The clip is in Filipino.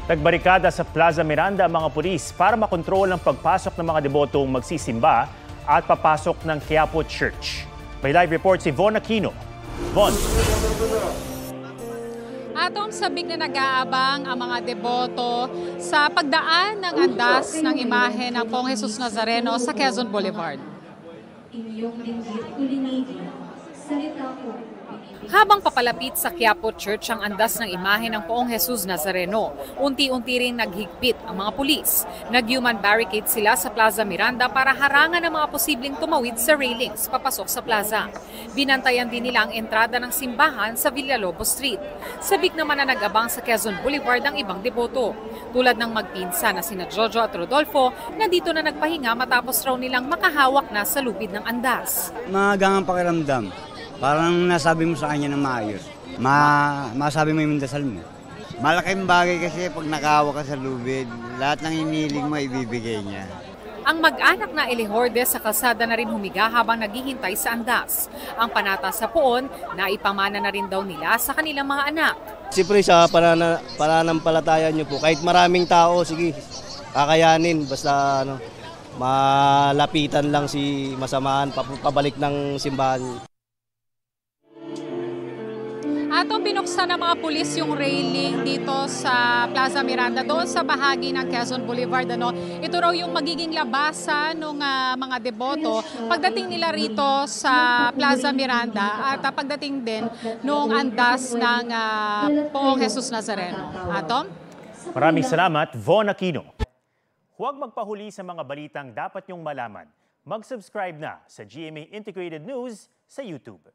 Nagbarikada sa Plaza Miranda ang mga pulis para makontrol ang pagpasok ng mga debotong magsisimba at papasok ng Quiapo Church. May live report si Von Aquino. Von. Atong sabik na nag-aabang ang mga deboto sa pagdaan ng andas ng imahe ng Poong Jesus Nazareno sa Quezon Boulevard. Habang papalapit sa Quiapo Church ang andas ng imahe ng Poong Jesus Nazareno, unti-unti ring naghigpit ang mga pulis. Nag-human barricade sila sa Plaza Miranda para harangan ang mga posibleng tumawid sa railings papasok sa plaza. Binantayan din nila ang entrada ng simbahan sa Villalobos Street. Sabik naman na nag-abang sa Quezon Boulevard ang ibang deboto. Tulad ng magpinsa na sina Jojo at Rodolfo, nandito na nagpahinga matapos raw nilang makahawak na sa lubid ng andas. Magangang pakiramdam. Parang nasabi mo sa kanya na maayos. Masabi mo yung dasal mo. Malaking bagay kasi pag nakahawak ka sa lubid, lahat ng iniling mo ibibigay niya. Ang mag-anak na Elihorde sa kalsada na rin humiga habang naghihintay sa andas. Ang panata sa poon, naipamana na rin daw nila sa kanilang mga anak. Siyempre sa pananampalataya niyo po, kahit maraming tao, sige, kakayanin. Basta malapitan lang si masamaan, pabalik ng simbahan. Atong binuksan ng mga pulis yung railing dito sa Plaza Miranda, doon sa bahagi ng Quezon Boulevard. Ito raw yung magiging labasan ng mga deboto pagdating nila rito sa Plaza Miranda at pagdating din nung andas ng Poong Jesus Nazareno. Atom? Maraming salamat, Von Aquino. Huwag magpahuli sa mga balitang dapat niyong malaman. Mag-subscribe na sa GMA Integrated News sa YouTube.